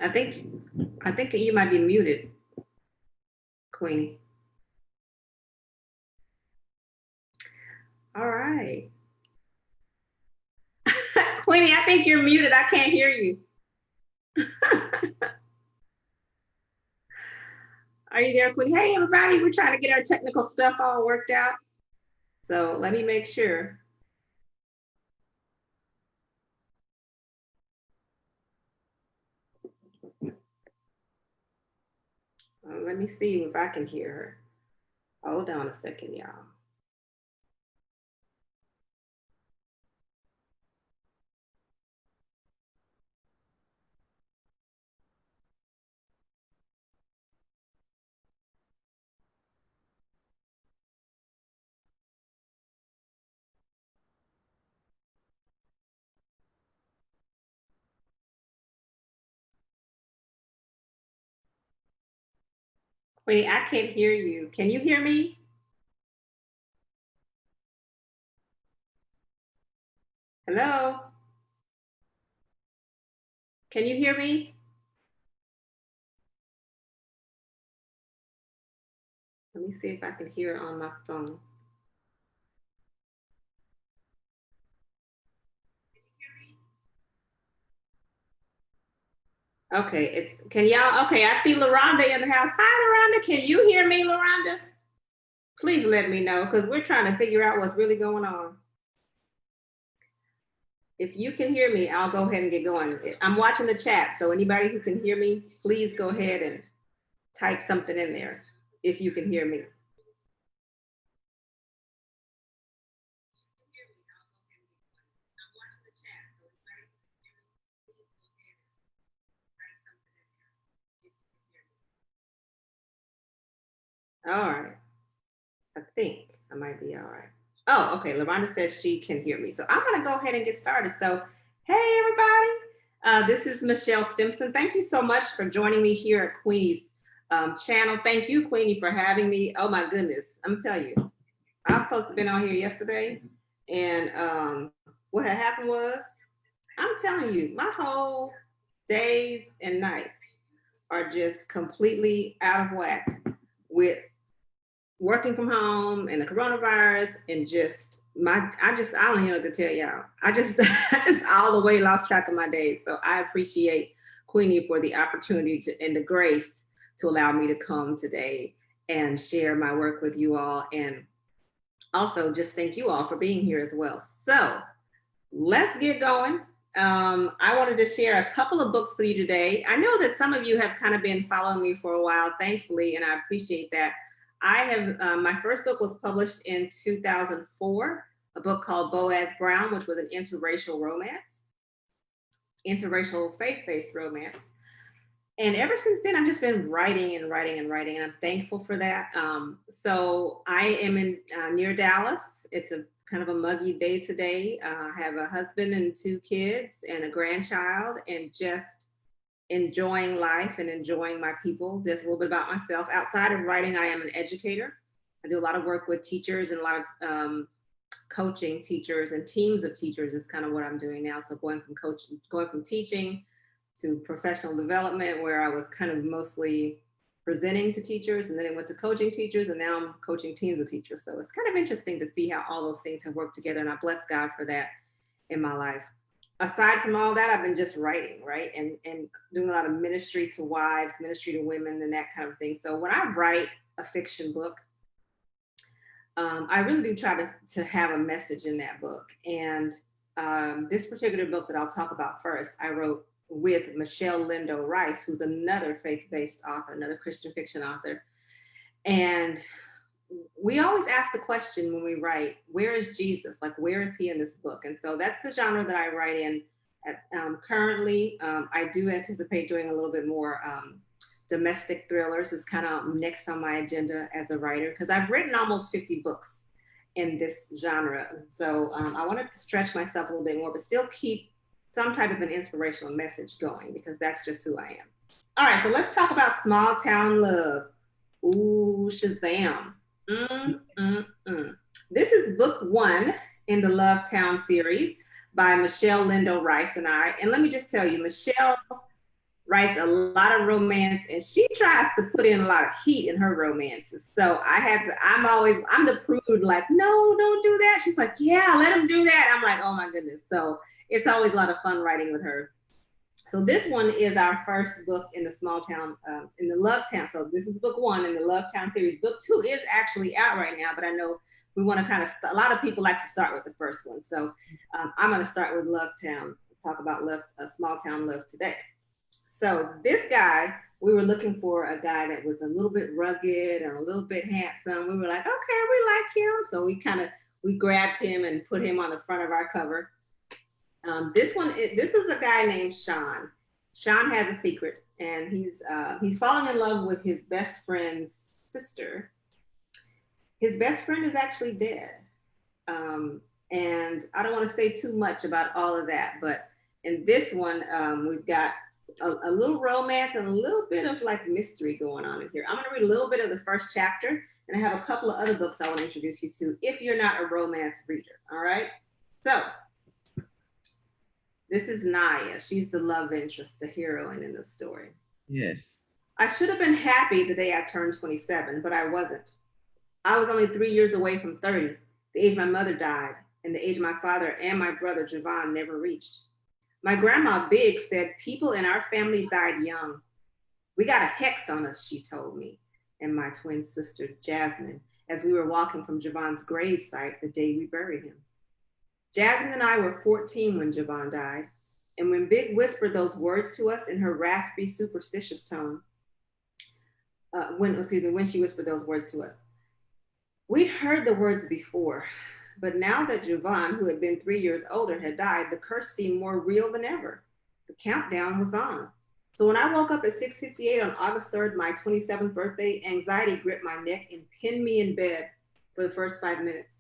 I think you might be muted, Queenie. All right. Queenie, I think you're muted. I can't hear you. Are you there, Queenie? Hey, everybody. We're trying to get our technical stuff all worked out. So let me make sure. Let me see if I can hear her. Hold on a second, y'all. Queenie, I can't hear you. Can you hear me? Hello? Can you hear me? Let me see if I can hear it on my phone. Okay, can y'all, okay, I see LaRonda in the house. Hi, LaRonda. Can you hear me, LaRonda? Please let me know because we're trying to figure out what's really going on. If you can hear me, I'll go ahead and get going. I'm watching the chat, so anybody who can hear me, please go ahead and type something in there if you can hear me. All right. I think I might be all right. Oh, okay. LaRonda says she can hear me. So I'm going to go ahead and get started. So, hey, everybody. This is Michelle Stimpson. Thank you so much for joining me here at Queenie's channel. Thank you, Queenie, for having me. Oh, my goodness. I'm telling you, I was supposed to have been on here yesterday. And what had happened was, I'm telling you, my whole days and nights are just completely out of whack with working from home and the coronavirus and just I don't even know what to tell y'all. I just all the way lost track of my days. So I appreciate Queenie for the opportunity and the grace to allow me to come today and share my work with you all. And also just thank you all for being here as well. So let's get going. I wanted to share a couple of books with you today. I know that some of you have kind of been following me for a while, thankfully, and I appreciate that. I have, my first book was published in 2004, a book called Boaz Brown, which was an interracial romance, interracial faith-based romance. And ever since then, I've just been writing and writing and writing, and I'm thankful for that. So I am in near Dallas. It's a kind of a muggy day today. I have a husband and two kids and a grandchild, and just enjoying life and enjoying my people. Just a little bit about myself. Outside of writing, I am an educator. I do a lot of work with teachers and a lot of coaching teachers and teams of teachers is kind of what I'm doing now. So going from teaching to professional development, where I was kind of mostly presenting to teachers, and then it went to coaching teachers, and now I'm coaching teams of teachers. So it's kind of interesting to see how all those things have worked together, and I bless God for that in my life. Aside from all that, I've been just writing, right? And doing a lot of ministry to wives, ministry to women, and that kind of thing. So when I write a fiction book, I really do try to have a message in that book. And this particular book that I'll talk about first, I wrote with Michelle Lindo Rice, who's another faith-based author, another Christian fiction author. And we always ask the question when we write, where is Jesus? Like, where is he in this book? And so that's the genre that I write in. Currently, I do anticipate doing a little bit more domestic thrillers. Is kind of next on my agenda as a writer, because I've written almost 50 books in this genre. So I want to stretch myself a little bit more, but still keep some type of an inspirational message going, because that's just who I am. All right, so let's talk about small town love. Ooh, Shazam. This is book one in the Love Town series by Michelle Lindo Rice and I. And let me just tell you, Michelle writes a lot of romance, and she tries to put in a lot of heat in her romances. So I'm the prude, like, no, don't do that. She's like, yeah, let him do that. I'm like, oh my goodness. So it's always a lot of fun writing with her. So this one is our first book in the small town, in the Love Town. So this is book one in the Love Town series. Book two is actually out right now, but I know we want to kind of a lot of people like to start with the first one. So I'm going to start with Love Town, talk about love, small town love today. So this guy, we were looking for a guy that was a little bit rugged and a little bit handsome. We were like, okay, we like him. So we grabbed him and put him on the front of our cover. This is a guy named Sean. Sean has a secret, and he's falling in love with his best friend's sister. His best friend is actually dead, and I don't want to say too much about all of that. But in this one, we've got a little romance and a little bit of like mystery going on in here. I'm going to read a little bit of the first chapter, and I have a couple of other books I want to introduce you to if you're not a romance reader. All right, so. This is Naya. She's the love interest, the heroine in the story. Yes. I should have been happy the day I turned 27, but I wasn't. I was only 3 years away from 30, the age my mother died, and the age my father and my brother Javon never reached. My grandma Big said people in our family died young. We got a hex on us, she told me, and my twin sister Jasmine, as we were walking from Javon's gravesite the day we buried him. Jasmine and I were 14 when Javon died, and when Big whispered those words to us in her raspy, superstitious tone, when she whispered those words to us, we'd heard the words before, but now that Javon, who had been 3 years older, had died, the curse seemed more real than ever. The countdown was on. So when I woke up at 6:58 on August 3rd, my 27th birthday, anxiety gripped my neck and pinned me in bed for the first 5 minutes.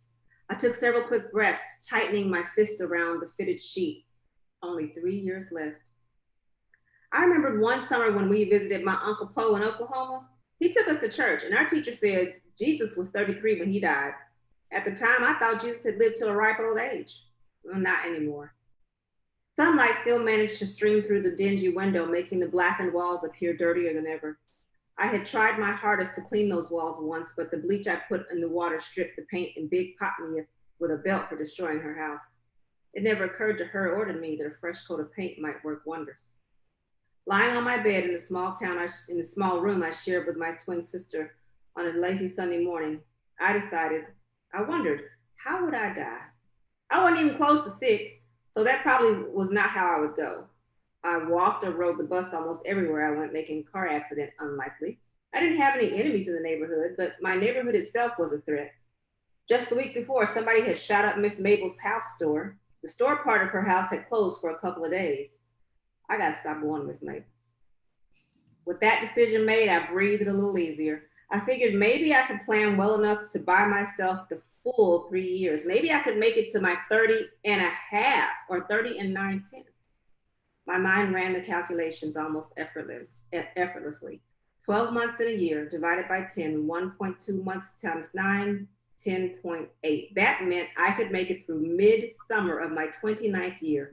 I took several quick breaths, tightening my fists around the fitted sheet. Only 3 years left. I remembered one summer when we visited my Uncle Poe in Oklahoma. He took us to church, and our teacher said Jesus was 33 when he died. At the time, I thought Jesus had lived till a ripe old age. Well, not anymore. Sunlight still managed to stream through the dingy window, making the blackened walls appear dirtier than ever. I had tried my hardest to clean those walls once, but the bleach I put in the water stripped the paint and Big popped me with a belt for destroying her house. It never occurred to her or to me that a fresh coat of paint might work wonders. Lying on my bed in the small room I shared with my twin sister on a lazy Sunday morning, I wondered, how would I die? I wasn't even close to sick, so that probably was not how I would go. I walked or rode the bus almost everywhere I went, making car accident unlikely. I didn't have any enemies in the neighborhood, but my neighborhood itself was a threat. Just the week before, somebody had shot up Miss Mabel's house store. The store part of her house had closed for a couple of days. I got to stop going to Miss Mabel's. With that decision made, I breathed a little easier. I figured maybe I could plan well enough to buy myself the full 3 years. Maybe I could make it to my 30 and a half or 30 and 9/10. My mind ran the calculations almost effortlessly. 12 months in a year divided by 10, 1.2 months times 9, 10.8. That meant I could make it through mid-summer of my 29th year.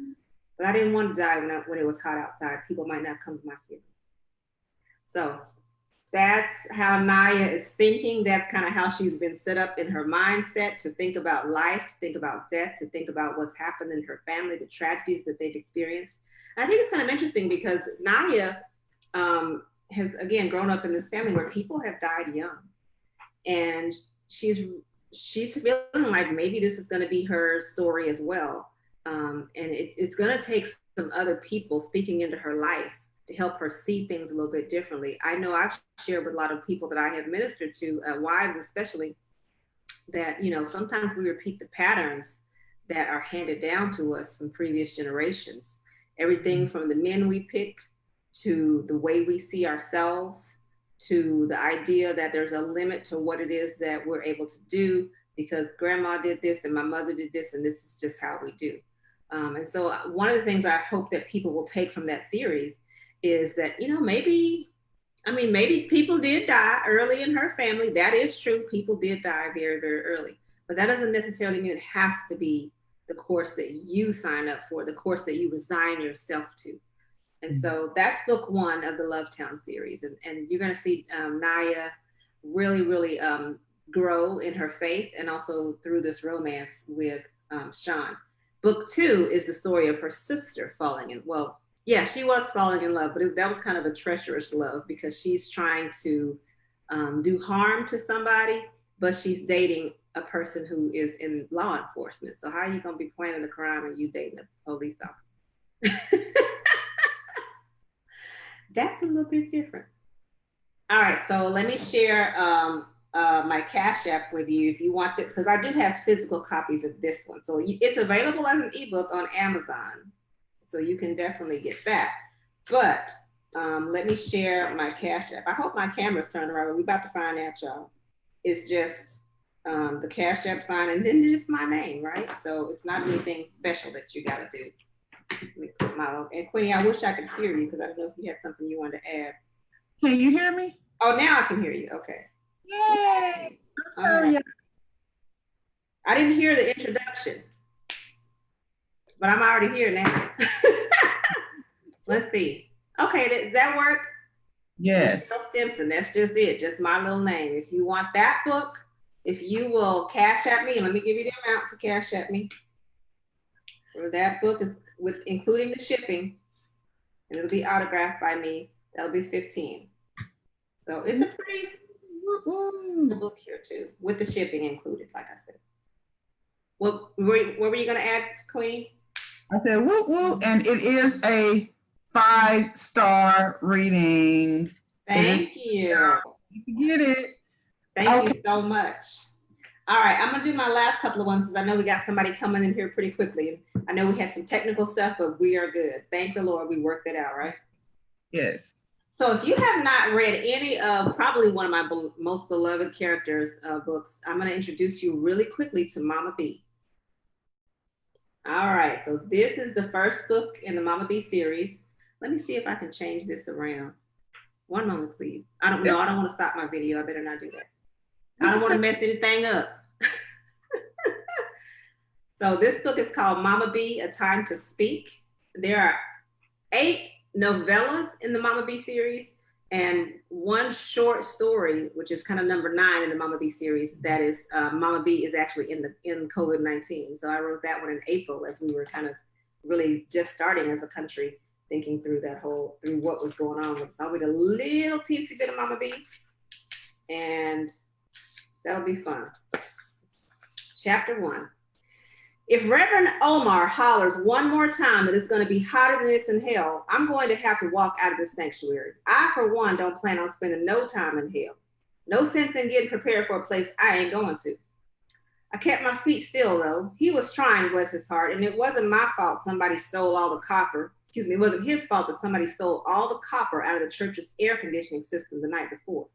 But I didn't want to die when it was hot outside. People might not come to my funeral. So that's how Naya is thinking. That's kind of how she's been set up in her mindset to think about life, to think about death, to think about what's happened in her family, the tragedies that they've experienced. And I think it's kind of interesting because Naya has, again, grown up in this family where people have died young. And she's feeling like maybe this is going to be her story as well. And it's going to take some other people speaking into her life to help her see things a little bit differently. I know I've shared with a lot of people that I have ministered to, wives especially, that, sometimes we repeat the patterns that are handed down to us from previous generations. Everything from the men we pick to the way we see ourselves to the idea that there's a limit to what it is that we're able to do because grandma did this and my mother did this and this is just how we do. And so one of the things I hope that people will take from that series is that, maybe people did die early in her family. That is true. People did die very, very early. But that doesn't necessarily mean it has to be the course that you sign up for, the course that you resign yourself to. And so that's book one of the Lovetown series. And you're going to see Naya really, really grow in her faith and also through this romance with Sean. Book two is the story of her sister falling in. Well, yeah, she was falling in love, but that was kind of a treacherous love because she's trying to do harm to somebody, but she's dating a person who is in law enforcement. So how are you going to be planning a crime and you dating a police officer? That's a little bit different. All right, so let me share my Cash App with you if you want this, because I do have physical copies of this one. So it's available as an ebook on Amazon. So you can definitely get that. But let me share my Cash App. I hope my camera's turned around. We're about to find out, y'all. It's just the Cash App sign and then just my name, right? So it's not anything special that you got to do. Let me put my, and Queenie, I wish I could hear you because I don't know if you had something you wanted to add. Can you hear me? Oh, now I can hear you. Okay. Yay! I'm sorry. Right. I didn't hear the introduction, but I'm already here now. Let's see. Okay, does that work? Yes. Stimpson, that's just it, just my little name. If you want that book, if you will Cash App me, let me give you the amount to Cash App me. For that book is with including the shipping, and it'll be autographed by me. That'll be $15. So it's a pretty book here too, with the shipping included, like I said. What were you gonna add, Queenie? I said woo woo, and it is a 5-star reading. Thank you. You get it. Thank you so much. All right, I'm gonna do my last couple of ones because I know we got somebody coming in here pretty quickly. I know we had some technical stuff, but we are good. Thank the Lord, we worked it out, right? Yes. So if you have not read any of probably one of my most beloved characters' books, I'm gonna introduce you really quickly to Mama B. All right, so this is the first book in the Mama B series. Let me see if I can change this around. One moment, please. I don't want to stop my video. I better not do that. I don't want to mess anything up. So this book is called Mama B, A Time to Speak. There are 8 novellas in the Mama B series and one short story, which is kind of number 9 in the Mama B series. That is Mama B is actually in COVID-19. So I wrote that one in April as we were kind of really just starting as a country, thinking through through what was going on with us. I'll read a little teensy bit of Mama B, and that'll be fun. Chapter 1. If Reverend Omar hollers one more time that it's going to be hotter than this in hell, I'm going to have to walk out of this sanctuary. I, for one, don't plan on spending no time in hell. No sense in getting prepared for a place I ain't going to. I kept my feet still, though. He was trying, bless his heart, and it wasn't my fault somebody stole all the copper. Excuse me, it wasn't his fault that somebody stole all the copper out of the church's air conditioning system the night before.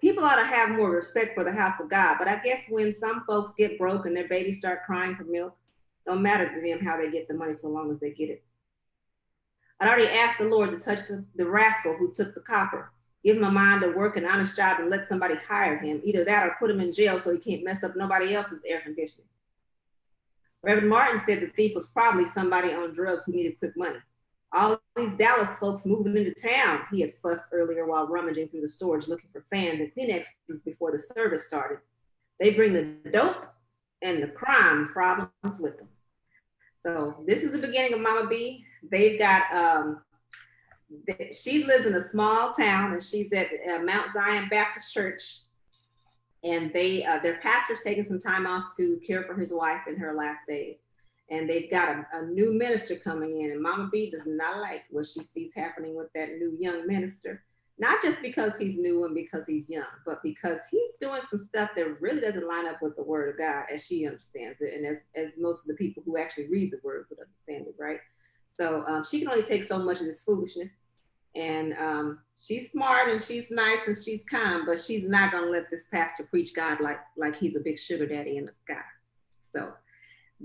People ought to have more respect for the house of God, but I guess when some folks get broke and their babies start crying for milk, don't matter to them how they get the money so long as they get it. I'd already asked the Lord to touch the rascal who took the copper, give him a mind to work an honest job and let somebody hire him. Either that or put him in jail so he can't mess up nobody else's air conditioning. Reverend Martin said the thief was probably somebody on drugs who needed quick money. All these Dallas folks moving into town, he had fussed earlier while rummaging through the storage looking for fans and Kleenexes before the service started. They bring the dope and the crime problems with them. So this is the beginning of Mama B. They've got, she lives in a small town and she's at Mount Zion Baptist Church. And their pastor's taking some time off to care for his wife in her last days. And they've got a new minister coming in, and Mama B does not like what she sees happening with that new young minister. Not just because he's new and because he's young, but because he's doing some stuff that really doesn't line up with the word of God as she understands it, and as most of the people who actually read the word would understand it, right? So she can only take so much of this foolishness. And she's smart and she's nice and she's kind, but she's not gonna let this pastor preach God like he's a big sugar daddy in the sky. So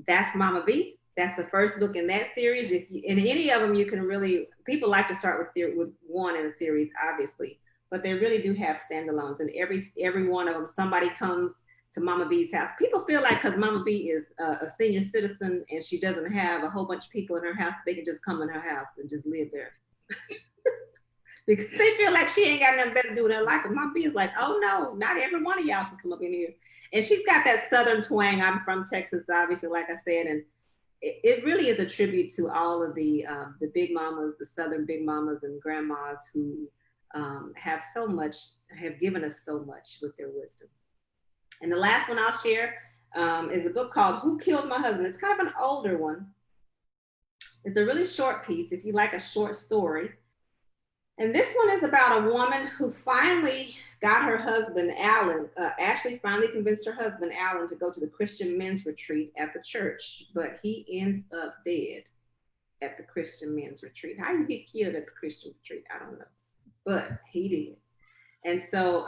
that's Mama B. That's the first book in that series. If you, in any of them, you can really, people like to start with one in a series, obviously, but they really do have standalones. And every one of them, somebody comes to Mama B's house. People feel like because Mama B is a senior citizen and she doesn't have a whole bunch of people in her house, they can just come in her house and just live there. Because they feel like she ain't got nothing better to do with her life. And Mama B is like, oh no, not every one of y'all can come up in here. And she's got that Southern twang. I'm from Texas, obviously, like I said, and it really is a tribute to all of the big mamas, the Southern big mamas and grandmas who have so much, have given us so much with their wisdom. And the last one I'll share is a book called Who Killed My Husband? It's kind of an older one. It's a really short piece if you like a short story. And this one is about a woman who finally got her husband, Alan, actually finally convinced her husband, Alan, to go to the Christian men's retreat at the church, but he ends up dead at the Christian men's retreat. How you get killed at the Christian retreat? I don't know, but he did. And so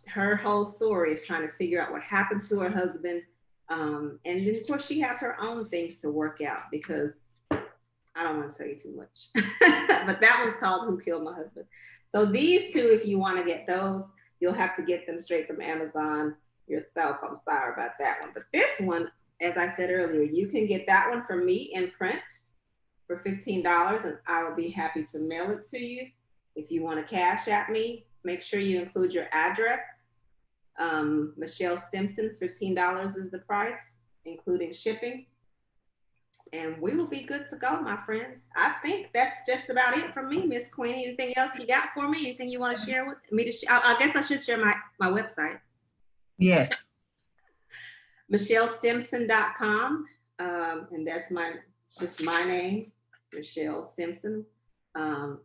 her whole story is trying to figure out what happened to her husband. And then, of course, she has her own things to work out because I don't want to tell you too much, but that one's called Who Killed My Husband. So these two, if you want to get those, you'll have to get them straight from Amazon yourself. I'm sorry about that one. But this one, as I said earlier, you can get that one from me in print for $15, and I will be happy to mail it to you. If you want to Cash App me, make sure you include your address. Michelle Stimpson, $15 is the price, including shipping. And we will be good to go, my friends. I think that's just about it for me, Miss Queenie. Anything else you got for me? Anything you want to share with me? I guess I should share my website. Yes. MichelleStimpson.com. And that's just my name, Michelle Stimpson,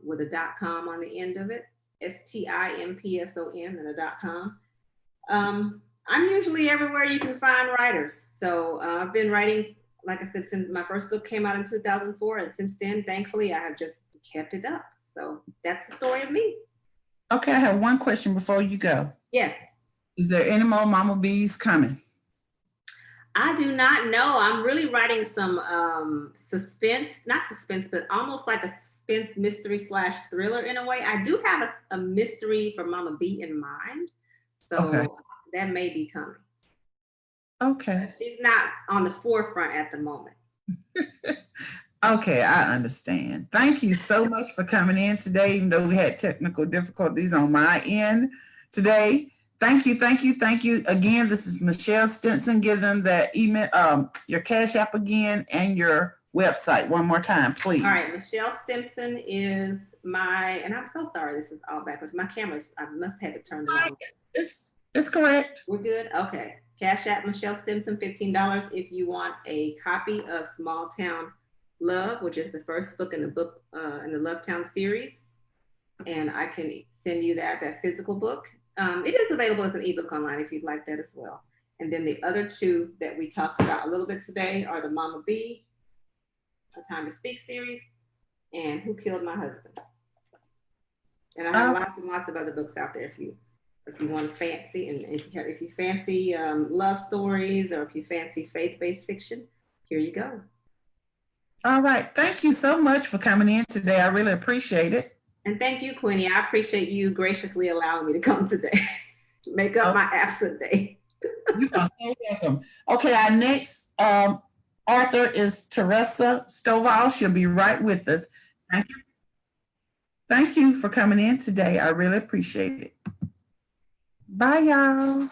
with a .com on the end of it. STIMPSON and a .com. I'm usually everywhere you can find writers. So I've been writing, like I said, since my first book came out in 2004. And since then, thankfully, I have just kept it up. So that's the story of me. Okay, I have one question before you go. Yes. Is there any more Mama B's coming? I do not know. I'm really writing some not suspense, but almost like a suspense mystery / thriller in a way. I do have a mystery for Mama B in mind. So okay, that may be coming. Okay. She's not on the forefront at the moment. Okay, I understand. Thank you so much for coming in today, even though we had technical difficulties on my end today. Thank you, thank you, thank you. Again, this is Michelle Stimpson. Give them that email, your Cash App again, and your website one more time, please. All right, Michelle Stimpson is and I'm so sorry, this is all backwards. My cameras, I must have it turned on. It's correct. We're good? Okay. Cash App Michelle Stimpson, $15 if you want a copy of Small Town Love, which is the first book in the Love Town series. And I can send you that physical book. It is available as an ebook online if you'd like that as well. And then the other two that we talked about a little bit today are the Mama B, A Time to Speak series, and Who Killed My Husband. And I have lots and lots of other books out there if you want to fancy, and if you fancy love stories, or if you fancy faith-based fiction, here you go. All right. Thank you so much for coming in today. I really appreciate it. And thank you, Queenie. I appreciate you graciously allowing me to come today to make up my absent day. You are so welcome. Okay, our next author is Teresa Stovall. She'll be right with us. Thank you. Thank you for coming in today. I really appreciate it. Bye, y'all.